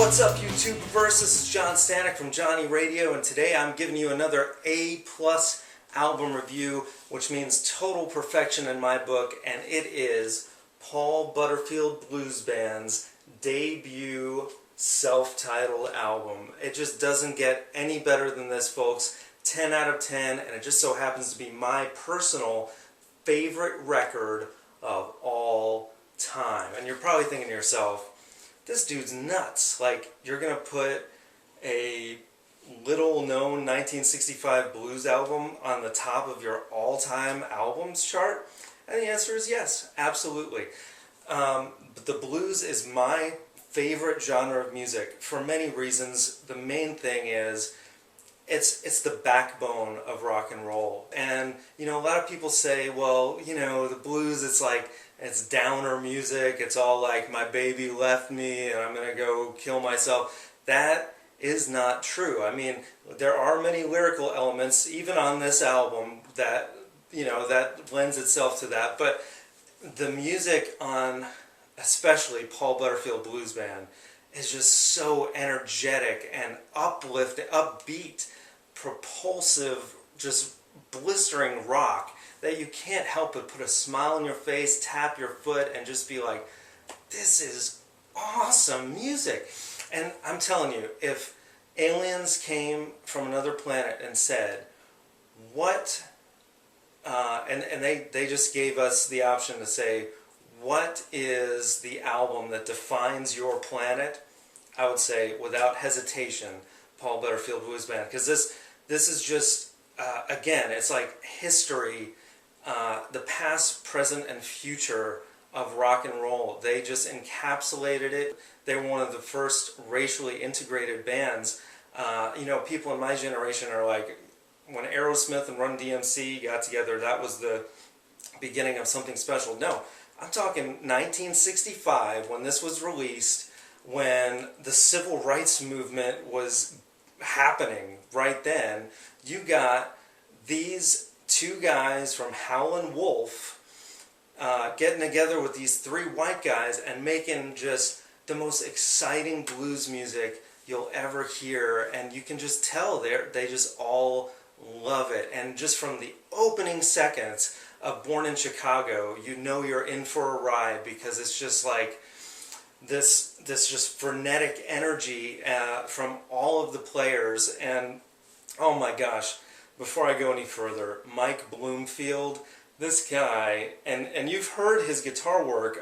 What's up, YouTubeverse? This is John Stanek from Johnny Radio, and today I'm giving you another A-plus album review, which means total perfection in my book, and it is Paul Butterfield Blues Band's debut self-titled album. It just doesn't get any better than this, folks. 10 out of 10, and it just so happens to be my personal favorite record of all time. And you're probably thinking to yourself, this dude's nuts. Like, you're gonna put a little-known 1965 blues album on the top of your all-time albums chart? And the answer is yes, absolutely. But the blues is my favorite genre of music for many reasons. The main thing is it's the backbone of rock and roll. And, you know, a lot of people say, well, you know, the blues, it's downer music, it's all like, my baby left me and I'm gonna go kill myself. That is not true. I mean, there are many lyrical elements, even on this album, that, you know, that lends itself to that. But the music on, especially Paul Butterfield Blues Band, is just so energetic and uplifting, upbeat, propulsive, just blistering rock that you can't help but put a smile on your face, tap your foot, and just be like, this is awesome music. And I'm telling you, if aliens came from another planet and said, what, and they just gave us the option to say, what is the album that defines your planet? I would say, without hesitation, Paul Butterfield Blues Band. Because this is just, again, it's like history, the past, present, and future of rock and roll. They just encapsulated it. They were one of the first racially integrated bands. You know, people in my generation are like, when Aerosmith and Run DMC got together, that was the beginning of something special. No, I'm talking 1965, when this was released, when the civil rights movement was happening right then. You got these two guys from Howlin' Wolf getting together with these three white guys and making just the most exciting blues music you'll ever hear, and you can just tell they just all love it. And just from the opening seconds of Born in Chicago, you know you're in for a ride, because it's just like this just frenetic energy from all of the players. And oh my gosh, before I go any further, Mike Bloomfield, this guy, and you've heard his guitar work,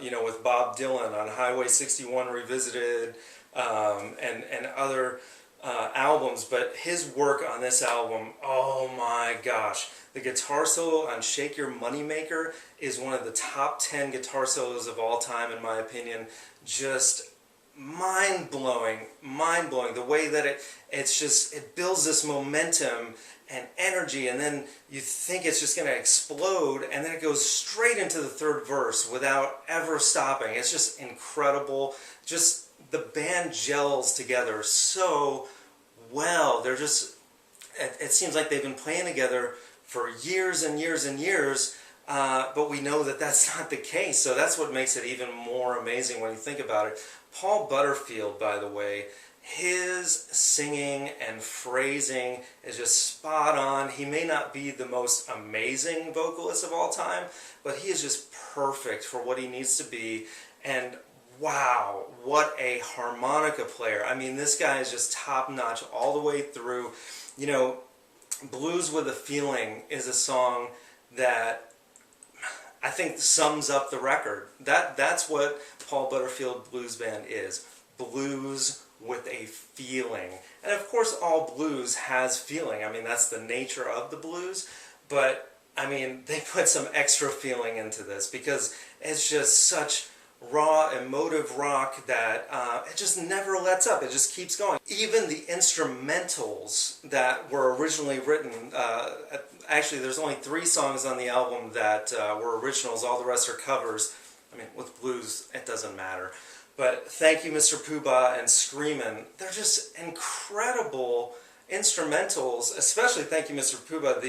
you know, with Bob Dylan on Highway 61 Revisited, and other albums, but his work on this album, oh my gosh. The guitar solo on Shake Your Moneymaker is one of the top 10 guitar solos of all time, in my opinion. Just mind-blowing, mind-blowing. The way that it builds this momentum and energy, and then you think it's just going to explode, and then it goes straight into the third verse without ever stopping. It's just incredible. Just the band gels together so well. They're just, it seems like they've been playing together for years and years and years, but we know that that's not the case, so that's what makes it even more amazing when you think about it. Paul Butterfield, by the way, his singing and phrasing is just spot on. He may not be the most amazing vocalist of all time, but he is just perfect for what he needs to be. And wow, what a harmonica player. I mean, this guy is just top-notch all the way through. You know, Blues with a Feeling is a song that I think sums up the record. That's what Paul Butterfield Blues Band is. Blues with a feeling. And of course all blues has feeling. I mean, that's the nature of the blues. But, I mean, they put some extra feeling into this, because it's just such raw, emotive rock that it just never lets up. It just keeps going. Even the instrumentals that were originally written, actually there's only 3 songs on the album that were originals. All the rest are covers. I mean, with blues, it doesn't matter. But Thank You, Mr. Poobah and Screamin', they're just incredible instrumentals, especially Thank You, Mr. Poobah.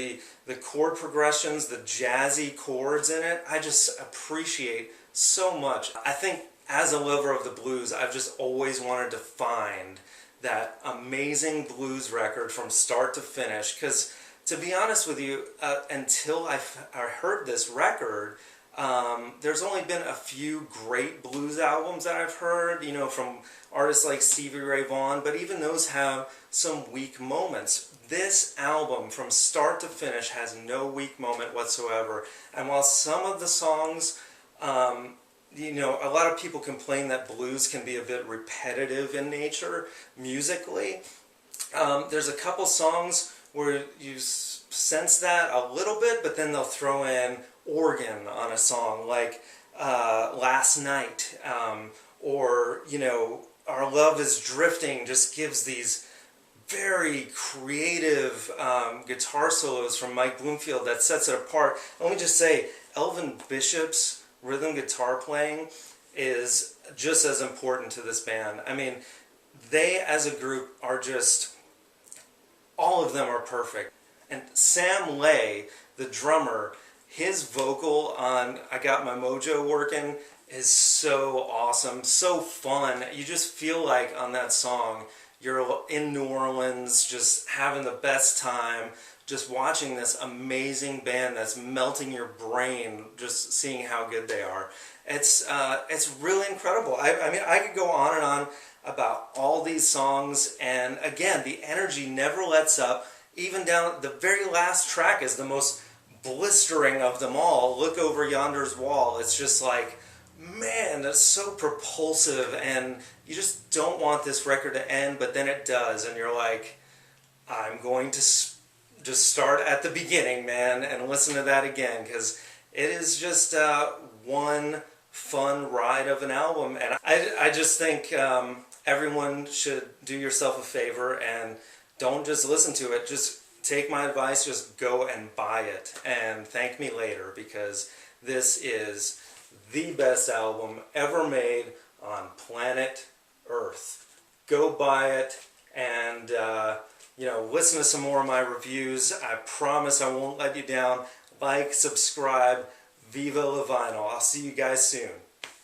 The chord progressions, the jazzy chords in it, I just appreciate so much. I think as a lover of the blues, I've just always wanted to find that amazing blues record from start to finish. Because to be honest with you, until I heard this record, there's only been a few great blues albums that I've heard, from artists like Stevie Ray Vaughan, but even those have some weak moments. This album, from start to finish, has no weak moment whatsoever. And while some of the songs, a lot of people complain that blues can be a bit repetitive in nature musically. There's a couple songs where you sense that a little bit, but then they'll throw in organ on a song, like Last Night, or Our Love Is Drifting just gives these very creative guitar solos from Mike Bloomfield that sets it apart. Let me just say, Elvin Bishop's rhythm guitar playing is just as important to this band. I mean, they as a group are just, all of them are perfect. And Sam Lay, the drummer, his vocal on I Got My Mojo Working is so awesome, so fun. You just feel like on that song you're in New Orleans just having the best time, just watching this amazing band that's melting your brain, just seeing how good they are. It's really incredible. I mean, I could go on and on about all these songs, and again, the energy never lets up. Even down the very last track is the most blistering of them all. Look Over Yonder's Wall. It's just like, man, that's so propulsive, and you just don't want this record to end, but then it does, and you're like, I'm going to just start at the beginning, man, and listen to that again, because it is just one fun ride of an album. And I just think everyone should do yourself a favor and don't just listen to it. Just take my advice, just go and buy it and thank me later, because this is the best album ever made on planet Earth. Go buy it and listen to some more of my reviews. I promise I won't let you down. Like, subscribe, Viva La Vinyl. I'll see you guys soon.